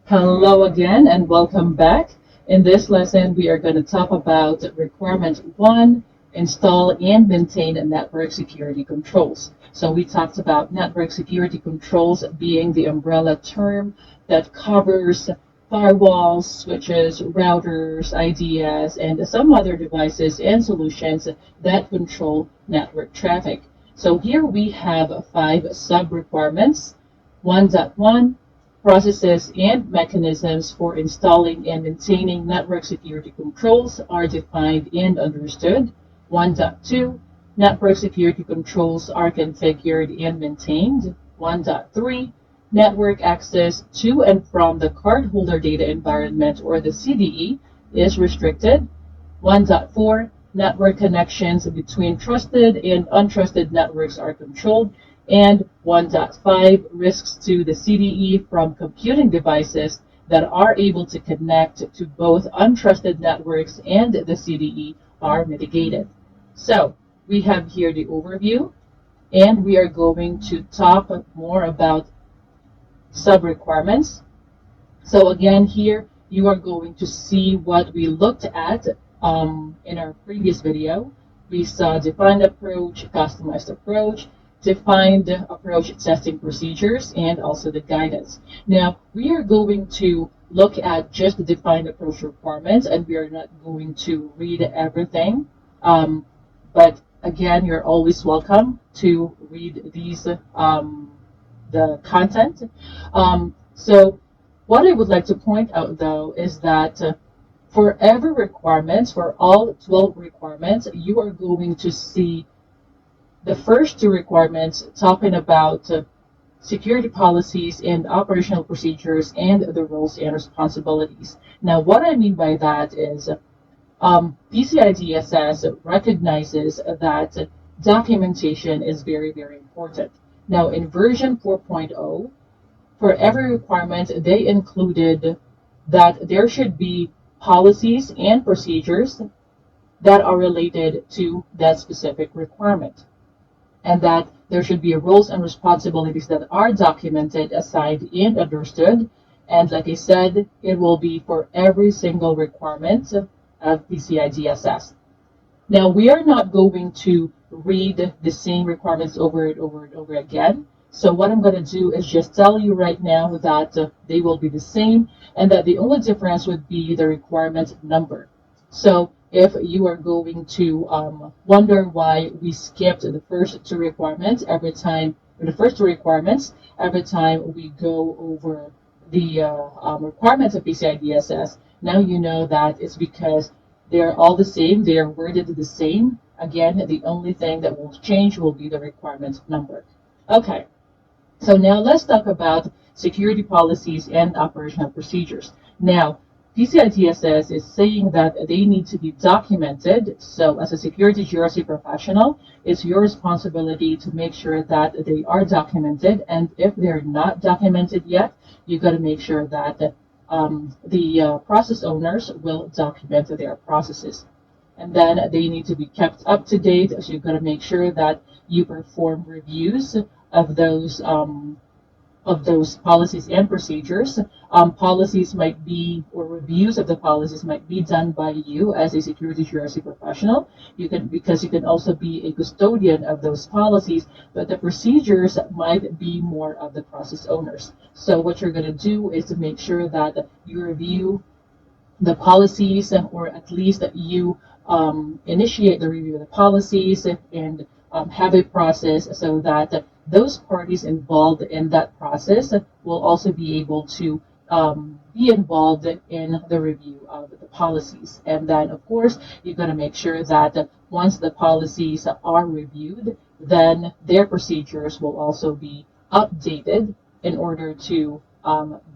Hello again and welcome back. In this lesson, we are going to talk about Requirement 1, install and maintain network security controls. So we talked about network security controls being the umbrella term that covers firewalls, switches, routers, IDS, and some other devices and solutions that control network traffic. So here we have 5 sub-requirements. 1.1 Processes and mechanisms for installing and maintaining network security controls are defined and understood. 1.2 Network security controls are configured and maintained. 1.3 Network access to and from the cardholder data environment or the CDE is restricted. 1.4 Network connections between trusted and untrusted networks are controlled. And 1.5 risks to the CDE from computing devices that are able to connect to both untrusted networks and the CDE are mitigated. So we have here the overview, and we are going to talk more about sub-requirements. So again, here you are going to see what we looked at in our previous video. We saw defined approach, customized approach, defined approach testing procedures, and also the guidance. Now, we are going to look at just the defined approach requirements, and we are not going to read everything. But again, you're always welcome to read these, the content. So what I would like to point out, though, is that for every requirement, for all 12 requirements, you are going to see the first 2 requirements talking about security policies and operational procedures and the roles and responsibilities. Now, what I mean by that is PCI DSS recognizes that documentation is very, very important. Now, in version 4.0, for every requirement, they included that there should be policies and procedures that are related to that specific requirement, and that there should be roles and responsibilities that are documented, assigned, and understood. And like I said, it will be for every single requirement of PCI DSS. Now, we are not going to read the same requirements over and over again. So what I'm going to do is just tell you right now that they will be the same, and that the only difference would be the requirement number. So if you are going to wonder why we skipped the first 2 requirements every time, the first 2 requirements every time we go over the requirements of PCI DSS, now you know that it's because they're all the same, they are worded the same. Again, the only thing that will change will be the requirement number. Okay, so now let's talk about security policies and operational procedures. Now, PCI DSS is saying that they need to be documented. So as a security GRC professional, it's your responsibility to make sure that they are documented. And if they're not documented yet, you got to make sure that the process owners will document their processes. And then they need to be kept up to date. So you've got to make sure that you perform reviews of those policies and procedures. Policies might be, or reviews of the policies might be done by you as a security GRC professional. Because you can also be a custodian of those policies, but the procedures might be more of the process owners. So what you're going to do is to make sure that you review the policies, or at least that you initiate the review of the policies and have a process so that those parties involved in that process will also be able to be involved in the review of the policies. And then, of course, you're going to make sure that once the policies are reviewed, then their procedures will also be updated in order to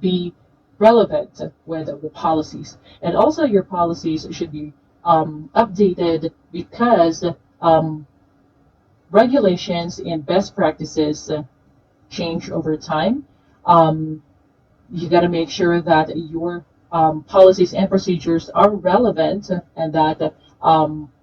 be relevant with the policies. And also your policies should be updated because regulations and best practices change over time. You got to make sure that your policies and procedures are relevant, and that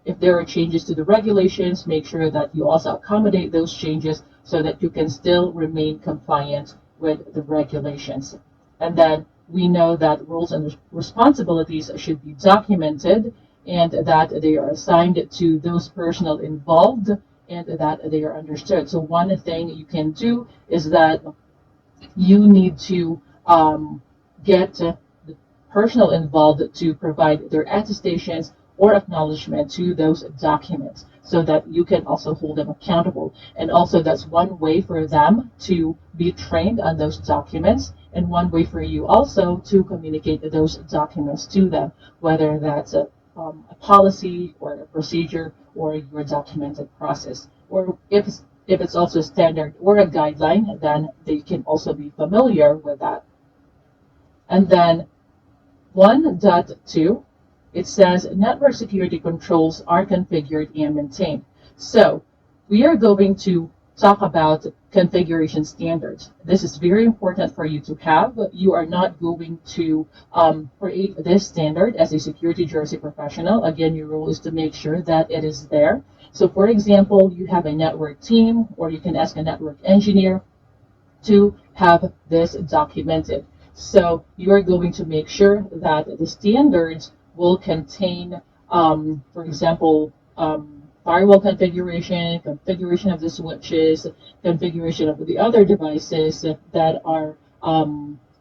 if there are changes to the regulations, make sure that you also accommodate those changes so that you can still remain compliant with the regulations. And then we know that roles and responsibilities should be documented and that they are assigned to those personnel involved and that they are understood. So one thing you can do is that you need to get the personnel involved to provide their attestations or acknowledgement to those documents so that you can also hold them accountable. And also that's one way for them to be trained on those documents and one way for you also to communicate those documents to them, whether that's a policy or a procedure or your documented process. Or if it's also a standard or a guideline, then they can also be familiar with that. And then 1.2, it says network security controls are configured and maintained. So we are going to talk about configuration standards. This is very important for you to have. You are not going to create this standard as a security GRC professional. Again, your role is to make sure that it is there. So for example, you have a network team, or you can ask a network engineer to have this documented. So you are going to make sure that the standards will contain, for example, firewall configuration, configuration of the switches, configuration of the other devices that are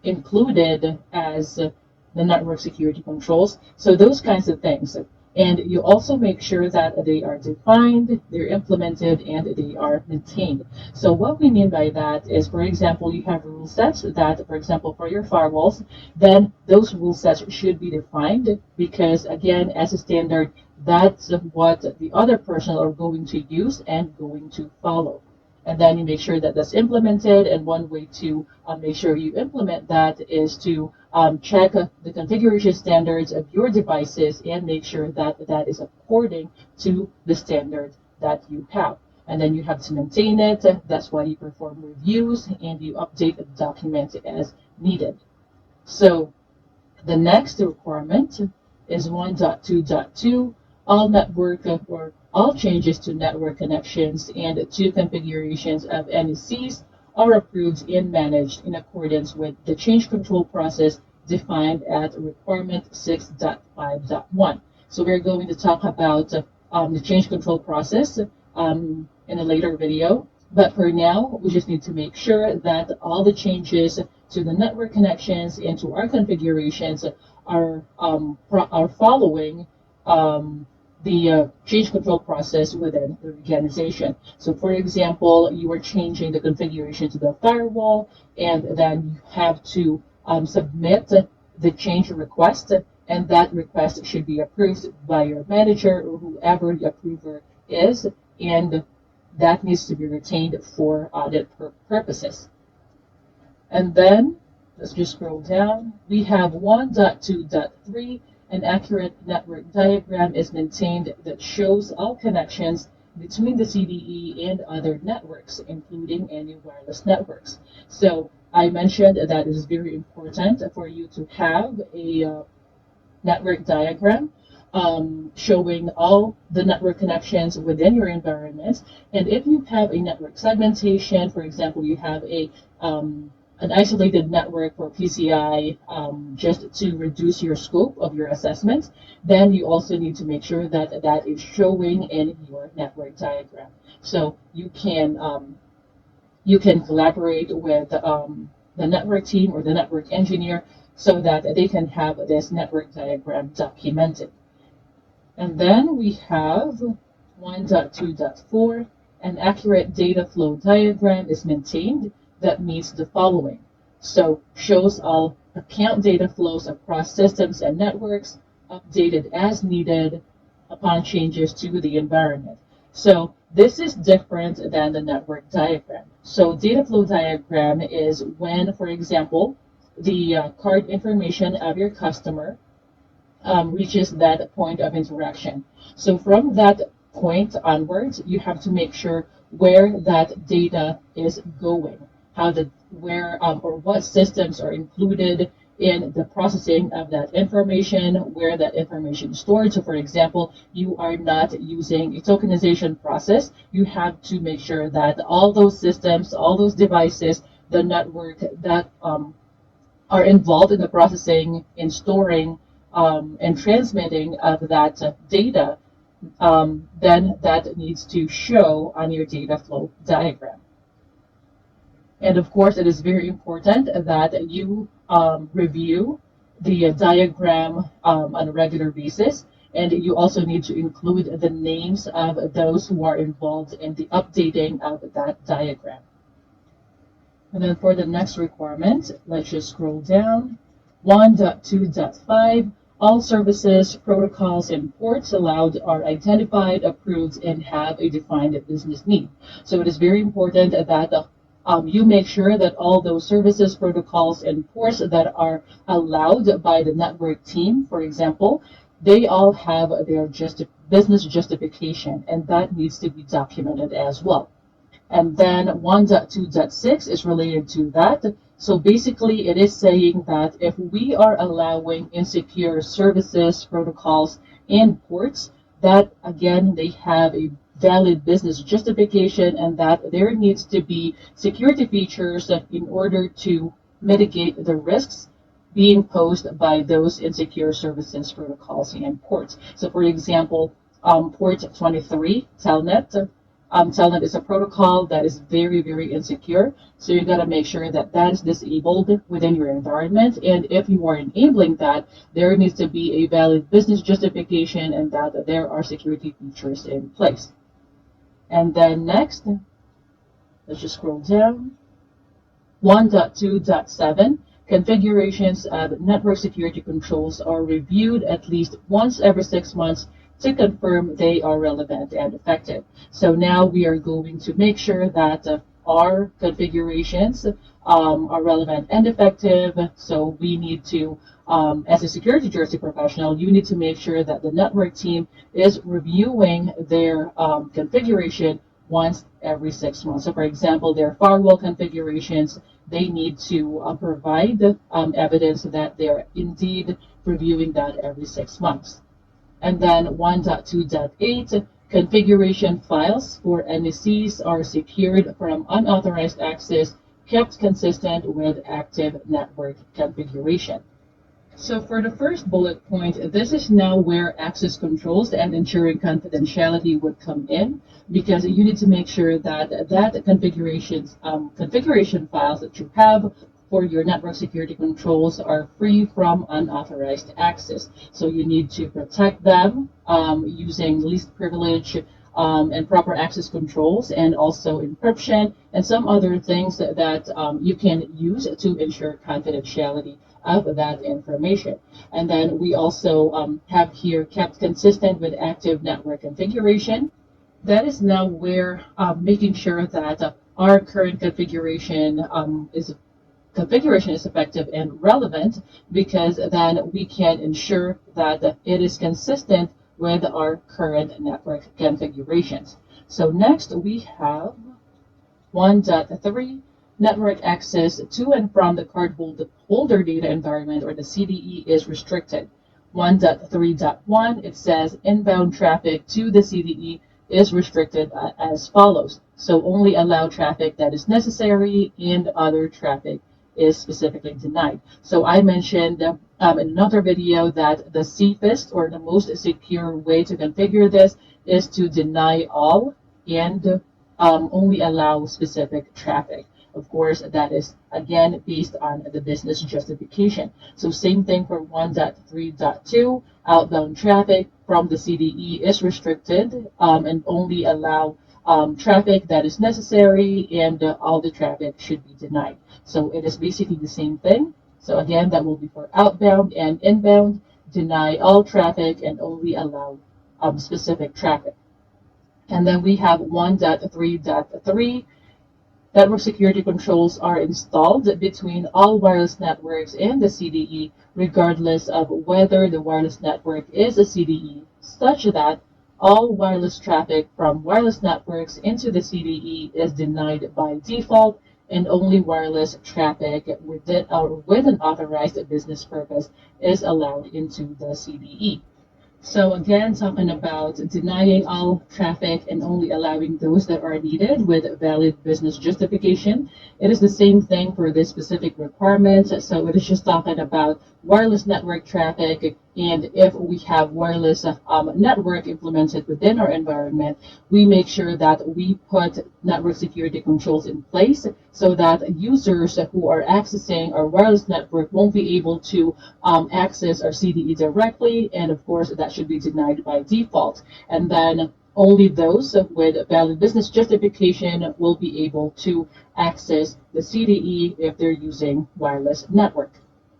included as the network security controls. So those kinds of things. And you also make sure that they are defined, they're implemented, and they are maintained. So what we mean by that is, for example, you have rule sets that, for example, for your firewalls, then those rule sets should be defined because, again, as a standard, that's what the other personnel are going to use and going to follow. And then you make sure that that's implemented, and one way to make sure you implement that is to check the configuration standards of your devices and make sure that that is according to the standard that you have. And then you have to maintain it. That's why you perform reviews and you update the document as needed. So the next requirement is 1.2.2, all network or all changes to network connections and to configurations of NECs are approved and managed in accordance with the change control process defined at requirement 6.5.1. So we're going to talk about the change control process in a later video. But for now, we just need to make sure that all the changes to the network connections and to our configurations are following the change control process within the organization. So for example, you are changing the configuration to the firewall, and then you have to submit the change request, and that request should be approved by your manager or whoever the approver is, and that needs to be retained for audit purposes. And then, let's just scroll down. We have 1.2.3. An accurate network diagram is maintained that shows all connections between the CDE and other networks, including any wireless networks. So I mentioned that it is very important for you to have a network diagram showing all the network connections within your environment. And if you have a network segmentation, for example, you have an isolated network for PCI just to reduce your scope of your assessment, then you also need to make sure that that is showing in your network diagram. So you can collaborate with the network team or the network engineer so that they can have this network diagram documented. And then we have 1.2.4, an accurate data flow diagram is maintained that meets the following. So shows all account data flows across systems and networks, updated as needed upon changes to the environment. So this is different than the network diagram. So data flow diagram is when, for example, the card information of your customer reaches that point of interaction. So from that point onwards, you have to make sure where that data is going, or what systems are included in the processing of that information, where that information is stored. So for example, you are not using a tokenization process. You have to make sure that all those systems, all those devices, the network that are involved in the processing and storing and transmitting of that data, then that needs to show on your data flow diagram. And of course, it is very important that you review the diagram on a regular basis. And you also need to include the names of those who are involved in the updating of that diagram. And then for the next requirement, let's just scroll down. 1.2.5, all services, protocols, and ports allowed are identified, approved, and have a defined business need. So it is very important that you make sure that all those services, protocols, and ports that are allowed by the network team, for example, they all have their business justification, and that needs to be documented as well. And then 1.2.6 is related to that. So basically, it is saying that if we are allowing insecure services, protocols, and ports, that again, they have a valid business justification, and that there needs to be security features in order to mitigate the risks being posed by those insecure services, protocols, and ports. So for example, port 23, Telnet. Telnet is a protocol that is very, very insecure. So you got to make sure that that is disabled within your environment. And if you are enabling that, there needs to be a valid business justification and that there are security features in place. And then next, let's just scroll down. 1.2.7, configurations of network security controls are reviewed at least once every 6 months to confirm they are relevant and effective. So now we are going to make sure that our configurations are relevant and effective. So we need to, as a security GRC professional, you need to make sure that the network team is reviewing their configuration once every 6 months. So for example, their firewall configurations, they need to provide evidence that they're indeed reviewing that every 6 months. And then 1.2.8, configuration files for NECs are secured from unauthorized access, kept consistent with active network configuration. So for the first bullet point, this is now where access controls and ensuring confidentiality would come in, because you need to make sure that configuration files that you have for your network security controls are free from unauthorized access. So you need to protect them using least privilege and proper access controls, and also encryption and some other things that you can use to ensure confidentiality of that information. And then we also have here kept consistent with active network configuration. That is now where making sure that our current configuration is effective and relevant, because then we can ensure that it is consistent with our current network configurations. So next we have 1.3, network access to and from the cardholder data environment, or the CDE, is restricted. 1.3.1, it says inbound traffic to the CDE is restricted as follows. So only allow traffic that is necessary, and other traffic is specifically denied. So I mentioned in another video that the safest or the most secure way to configure this is to deny all and only allow specific traffic. Of course, that is again based on the business justification. So same thing for 1.3.2, outbound traffic from the CDE is restricted and only allow traffic that is necessary, and all the traffic should be denied. So it is basically the same thing. So again, that will be for outbound and inbound. Deny all traffic and only allow specific traffic. And then we have 1.3.3. Network security controls are installed between all wireless networks and the CDE, regardless of whether the wireless network is a CDE, such that all wireless traffic from wireless networks into the CDE is denied by default, and only wireless traffic with an authorized business purpose is allowed into the CDE. So again, talking about denying all traffic and only allowing those that are needed with valid business justification. It is the same thing for this specific requirement. So it is just talking about wireless network traffic. And if we have wireless network implemented within our environment, we make sure that we put network security controls in place so that users who are accessing our wireless network won't be able to access our CDE directly, and of course that should be denied by default. And then only those with valid business justification will be able to access the CDE if they're using wireless network.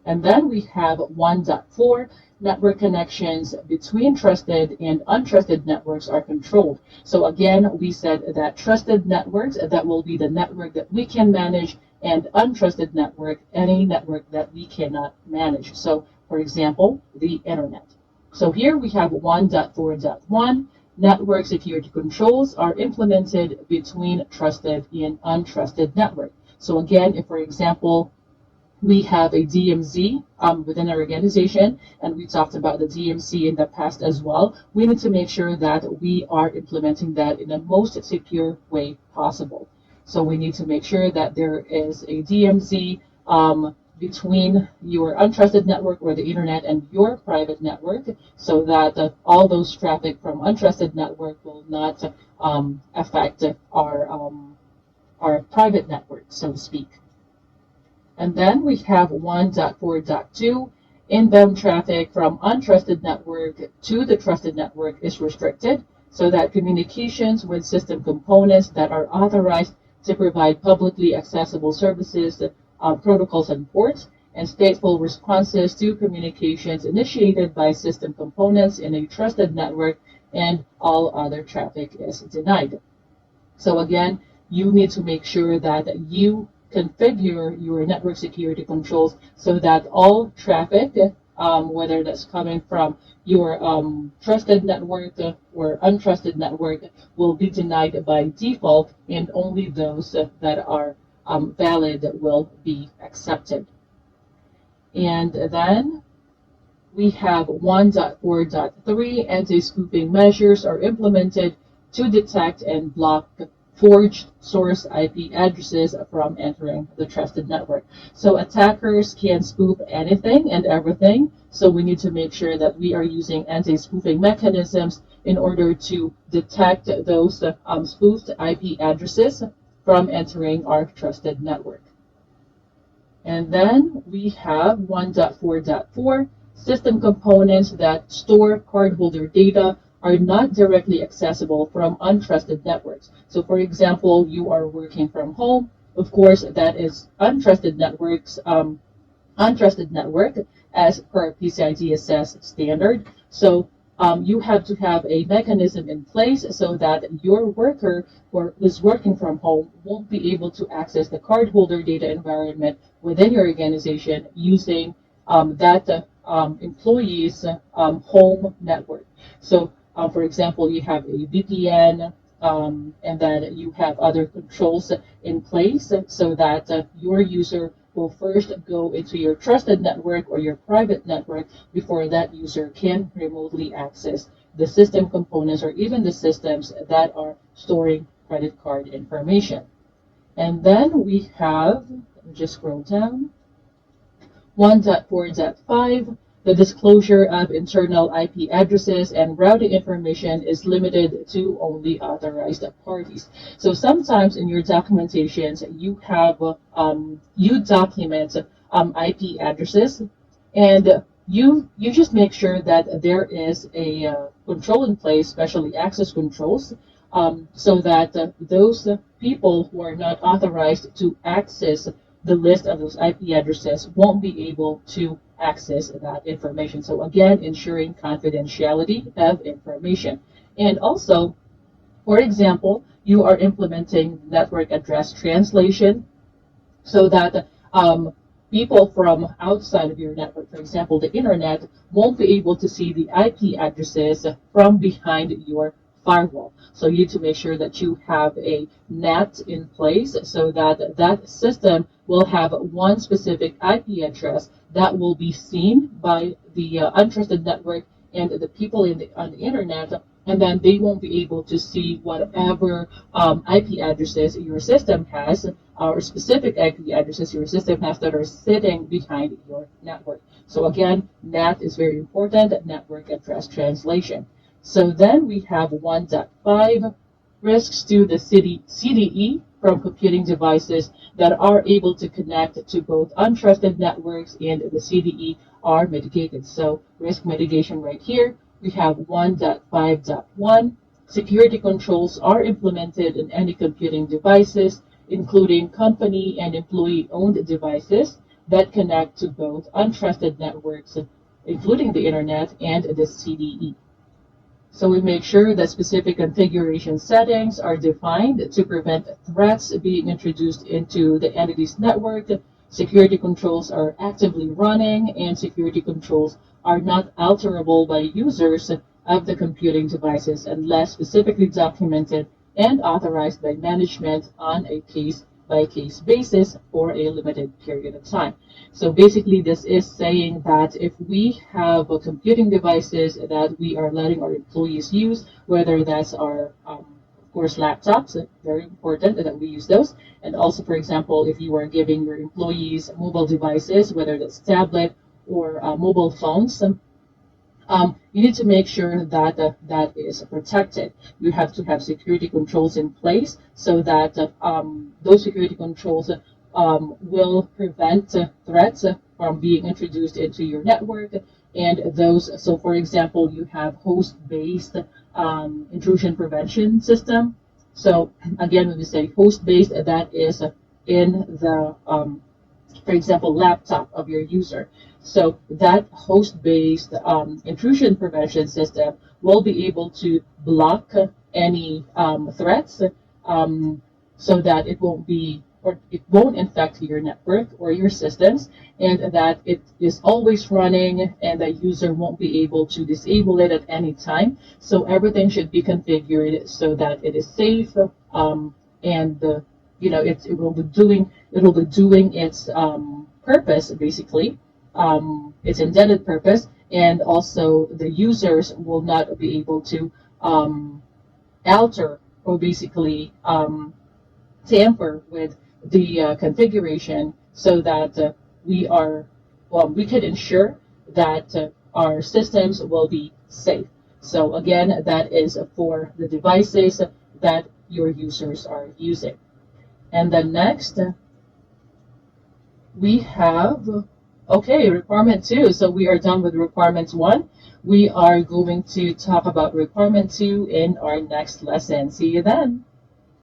And then we have 1.4, network connections between trusted and untrusted networks are controlled. So again, we said that trusted networks, that will be the network that we can manage, and untrusted network, any network that we cannot manage. So for example, the internet. So here we have 1.4.1, network security controls are implemented between trusted and untrusted network. So again, if for example, we have a DMZ within our organization, and we talked about the DMC in the past as well. We need to make sure that we are implementing that in the most secure way possible. So we need to make sure that there is a DMZ between your untrusted network or the internet and your private network, so that all those traffic from untrusted network will not affect our private network, so to speak. And then we have 1.4.2, inbound traffic from untrusted network to the trusted network is restricted so that communications with system components that are authorized to provide publicly accessible services, protocols and ports, and stateful responses to communications initiated by system components in a trusted network, and all other traffic is denied. So again, you need to make sure that you configure your network security controls so that all traffic, whether that's coming from your trusted network or untrusted network, will be denied by default, and only those that are valid will be accepted. And then we have 1.4.3, anti-spoofing measures are implemented to detect and block forged source IP addresses from entering the trusted network. So attackers can spoof anything and everything, so we need to make sure that we are using anti-spoofing mechanisms in order to detect those spoofed IP addresses from entering our trusted network. And then we have 1.4.4, system components that store cardholder data are not directly accessible from untrusted networks. So for example, you are working from home. Of course, that is untrusted networks, untrusted network as per PCI DSS standard. So you have to have a mechanism in place so that your worker who is working from home won't be able to access the cardholder data environment within your organization using that employee's home network. So for example, you have a VPN, and then you have other controls in place so that your user will first go into your trusted network or your private network before that user can remotely access the system components or even the systems that are storing credit card information. And then we have, let me just scroll down, 1.4.5, the disclosure of internal IP addresses and routing information is limited to only authorized parties. So sometimes in your documentations, you have you document IP addresses, and you just make sure that there is a control in place, especially access controls, so that those people who are not authorized to access the list of those IP addresses won't be able to access that information. So again, ensuring confidentiality of information. And also, for example, you are implementing network address translation so that people from outside of your network, for example, the internet, won't be able to see the IP addresses from behind your firewall. So you need to make sure that you have a NAT in place so that that system will have one specific IP address that will be seen by the untrusted network and the people on the internet, and then they won't be able to see whatever IP addresses your system has, or specific IP addresses your system has that are sitting behind your network. So again, NAT is very important, network address translation. So then we have 1.5, risks to the CDE from computing devices that are able to connect to both untrusted networks and the CDE are mitigated. So risk mitigation right here, we have 1.5.1. Security controls are implemented in any computing devices, including company and employee-owned devices that connect to both untrusted networks, including the internet and the CDE. So we make sure that specific configuration settings are defined to prevent threats being introduced into the entity's network. Security controls are actively running, and security controls are not alterable by users of the computing devices unless specifically documented and authorized by management on a case-by-case basis for a limited period of time. So basically, this is saying that if we have computing devices that we are letting our employees use, whether that's our, of course, laptops, very important that we use those. And also, for example, if you are giving your employees mobile devices, whether that's tablet or mobile phones, you need to make sure that that is protected. You have to have security controls in place so that those security controls will prevent threats from being introduced into your network. And those, so for example, you have host-based intrusion prevention system. So again, when we say host-based, that is in the, for example, laptop of your user. So that host-based intrusion prevention system will be able to block any threats so that it won't be, or it won't infect your network or your systems, and that it is always running and the user won't be able to disable it at any time. So everything should be configured so that it is safe and you know, it will be doing its purpose, basically, its intended purpose, and also the users will not be able to alter or basically tamper with the configuration, so that we can ensure that our systems will be safe. So again, that is for the devices that your users are using. And then next, we have, okay, requirement 2. So we are done with requirement 1. We are going to talk about requirement 2 in our next lesson. See you then.